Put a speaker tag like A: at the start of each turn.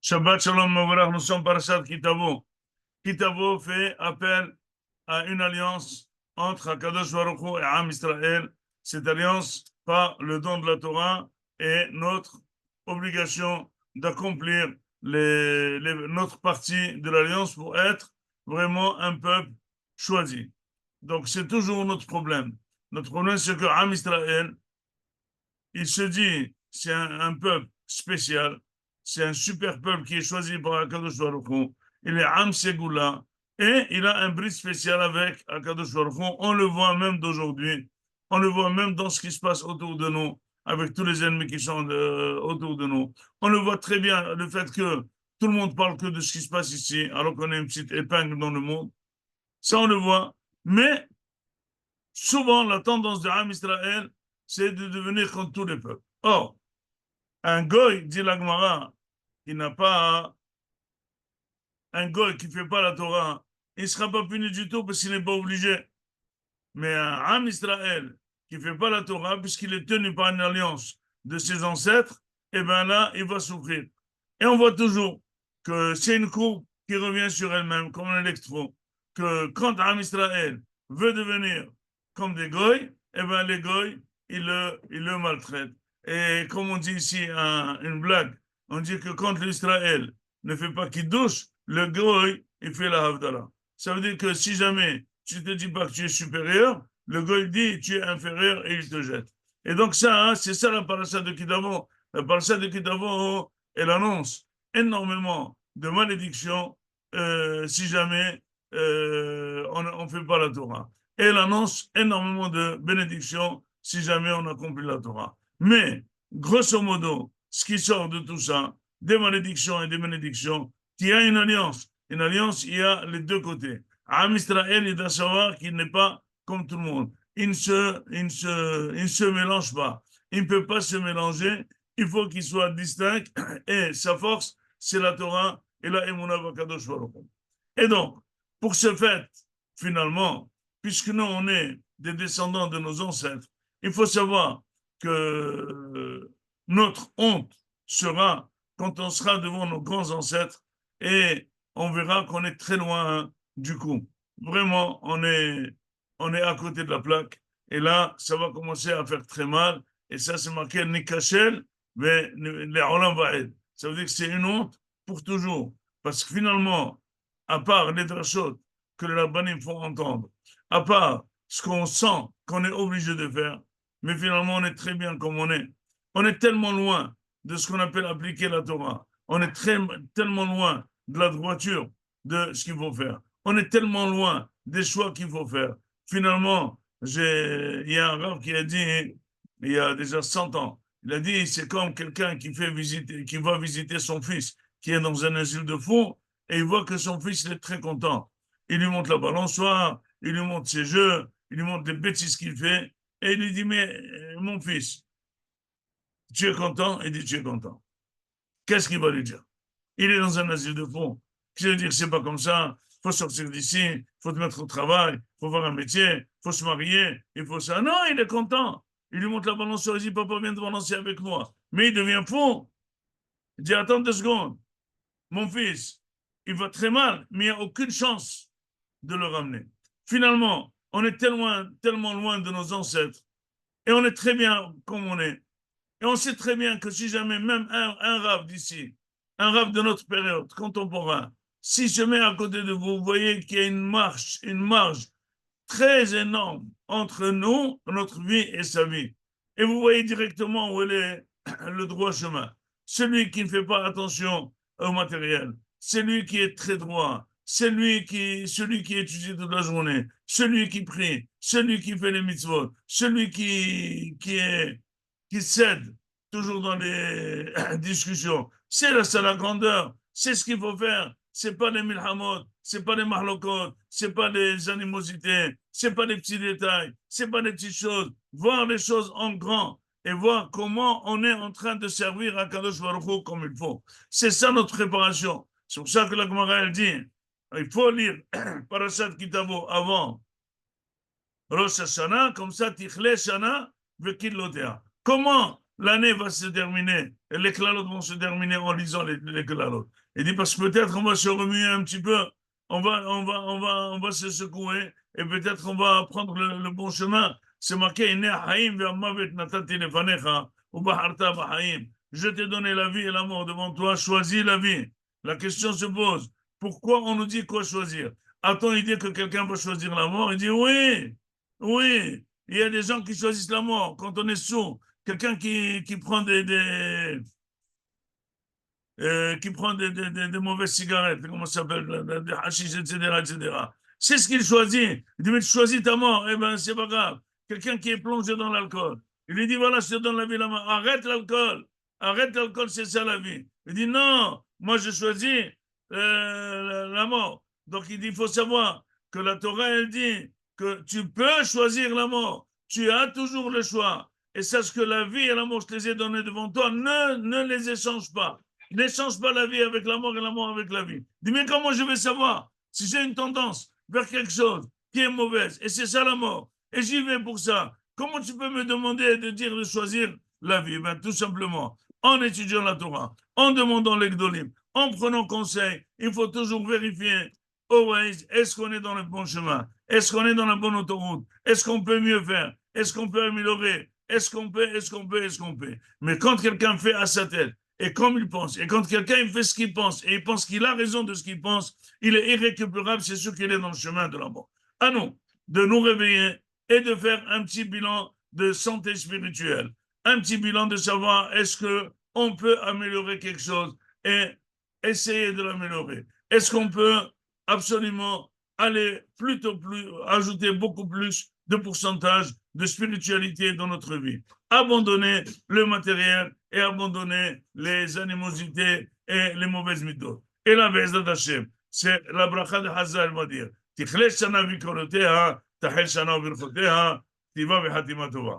A: Shabbat Shalom Mavorach, nous sommes parashat Kitavo. Kitavo fait appel à une alliance entre Hakadosh Baruch Hu et Am Israël. Cette alliance par le don de la Torah et notre obligation d'accomplir notre partie de l'alliance pour être vraiment un peuple choisi. Donc c'est toujours notre problème. Notre problème, c'est que Am Israël, il se dit, c'est un peuple spécial, c'est un super peuple qui est choisi par Akadosh Baruch Hu. Il est Am Segula et il a un bris spécial avec Akadosh Baruch Hu. On le voit même d'aujourd'hui, on le voit même dans ce qui se passe autour de nous, avec tous les ennemis qui sont autour de nous. On le voit très bien, le fait que tout le monde parle que de ce qui se passe ici, alors qu'on est une petite épingle dans le monde. Ça, on le voit. Mais souvent, la tendance de Am Israël, c'est de devenir comme tous les peuples. Or, un goy, dit la Gemara, qui n'a pas, un goy qui ne fait pas la Torah, il ne sera pas puni du tout parce qu'il n'est pas obligé. Mais un Am Israël qui ne fait pas la Torah, puisqu'il est tenu par une alliance de ses ancêtres, eh bien là, il va souffrir. Et on voit toujours que c'est une courbe qui revient sur elle-même, comme un électron, que quand Am Israël veut devenir comme des goy, eh bien les goy, ils le maltraitent. Et comme on dit ici une blague, on dit que quand l'Israël ne fait pas Kiddush, le goy, il fait la Havdalah. Ça veut dire que si jamais tu ne te dis pas que tu es supérieur, le goy dit tu es inférieur et il te jette. Et donc ça, hein, c'est ça la paracha de Kitavo. La paracha de Kitavo, elle annonce énormément de malédictions si jamais on ne fait pas la Torah. Et elle annonce énormément de bénédictions si jamais on accomplit la Torah. Mais, grosso modo, ce qui sort de tout ça, des malédictions et des bénédictions, il y a une alliance. Une alliance, il y a les deux côtés. Am Israël, il doit savoir qu'il n'est pas comme tout le monde. Il ne se mélange pas. Il ne peut pas se mélanger. Il faut qu'il soit distinct. Et sa force, c'est la Torah et la Emunah Vakadosh Baruch Hu. Et donc, pour ce fait, finalement, puisque nous, on est des descendants de nos ancêtres, il faut savoir que notre honte sera quand on sera devant nos grands ancêtres et on verra qu'on est très loin du coup. Vraiment, on est à côté de la plaque. Et là, ça va commencer à faire très mal. Et ça, c'est marqué Nikachel, mais les Olam Vaed. Ça veut dire que c'est une honte pour toujours. Parce que finalement, à part les drachot que les rabbinim font entendre, à part ce qu'on sent qu'on est obligé de faire, mais finalement, on est très bien comme on est. On est tellement loin de ce qu'on appelle appliquer la Torah. On est tellement loin de la droiture de ce qu'il faut faire. On est tellement loin des choix qu'il faut faire. Finalement, il y a un rabbin qui a dit, il y a déjà 100 ans, il a dit, c'est comme quelqu'un qui va visiter son fils, qui est dans un asile de fous, et il voit que son fils il est très content. Il lui montre la balançoire, il lui montre ses jeux, il lui montre des bêtises qu'il fait, et il lui dit, mais mon fils, tu es content? Il dit, tu es content. Qu'est-ce qu'il va lui dire? Il est dans un asile de fous. Qui veut dire, c'est pas comme ça, il faut sortir d'ici, il faut te mettre au travail, il faut avoir un métier, il faut se marier, il faut ça. Non, il est content. Il lui montre la balançoire, il dit, papa, viens te balancer avec moi. Mais il devient fou. Il dit, attends 2 secondes. Mon fils, il va très mal, mais il n'y a aucune chance de le ramener. Finalement, on est tellement loin de nos ancêtres et on est très bien comme on est. Et on sait très bien que si jamais même un rave d'ici, un rave de notre période contemporain, si je mets à côté de vous, vous voyez qu'il y a une marge très énorme entre nous, notre vie et sa vie. Et vous voyez directement où est le droit chemin. Celui qui ne fait pas attention au matériel, celui qui est très droit, celui qui étudie toute la journée, celui qui prie, celui qui fait les mitzvot, celui qui cède toujours dans les discussions. C'est la grandeur, c'est ce qu'il faut faire. C'est pas les milhamot, c'est pas les mahlokot, c'est pas les animosités, c'est pas les petits détails, c'est pas les petites choses. Voir les choses en grand et voir comment on est en train de servir à Kadosh Baruch Hu comme il faut. C'est ça notre préparation. C'est pour ça que la Gemara elle dit, il faut lire Parashat Kitavo avant Rosh Hashanah, comme ça Tichle Shana Vekil Lotea. Comment l'année va se terminer, et les klalotes vont se terminer en lisant les klalotes. Il dit parce que peut-être on va se remuer un petit peu, on va se secouer, et peut-être on va prendre le bon chemin. C'est marqué, je t'ai donné la vie et la mort devant toi, choisis la vie. La question se pose, pourquoi on nous dit quoi choisir? A-t-on idée que quelqu'un va choisir la mort? Il dit oui, oui. Il y a des gens qui choisissent la mort quand on est sourd. Quelqu'un qui prend qui prend des mauvaises cigarettes, comment ça s'appelle, des hashish, etc., etc. C'est ce qu'il choisit. Il dit, mais tu choisis ta mort. Eh bien, c'est pas grave. Quelqu'un qui est plongé dans l'alcool. Il lui dit, voilà, je te donne la vie, la mort. Arrête l'alcool. Arrête l'alcool, c'est ça la vie. Il dit, non, moi je choisis la mort. Donc il dit, il faut savoir que la Torah, elle dit que tu peux choisir la mort. Tu as toujours le choix. Et sache que la vie et la mort, je les ai donnés devant toi. Ne les échange pas. N'échange pas la vie avec la mort et la mort avec la vie. Dis, mais comment je vais savoir si j'ai une tendance vers quelque chose qui est mauvaise et c'est ça la mort et j'y vais pour ça? Comment tu peux me demander de dire de choisir la vie? Ben, tout simplement, en étudiant la Torah, en demandant l'Egdolim, en prenant conseil, il faut toujours vérifier always, est-ce qu'on est dans le bon chemin? Est-ce qu'on est dans la bonne autoroute? Est-ce qu'on peut mieux faire? Est-ce qu'on peut améliorer? Est-ce qu'on peut? Mais quand quelqu'un fait à sa tête, et comme il pense, et quand quelqu'un il fait ce qu'il pense, et il pense qu'il a raison de ce qu'il pense, il est irrécupérable, c'est sûr qu'il est dans le chemin de la mort. À nous de nous réveiller et de faire un petit bilan de santé spirituelle, un petit bilan de savoir est-ce qu'on peut améliorer quelque chose et essayer de l'améliorer. Est-ce qu'on peut absolument aller ajouter beaucoup plus de pourcentage de spiritualité dans notre vie. Abandonner le matériel et abandonner les animosités et les mauvaises méthodes. Et la Bezat Hashem, c'est la bracha de Hazal va dire, תכלה שנה ויקרותיה, תחל שנה וברכותיה, כתיבה וחתימה טובה.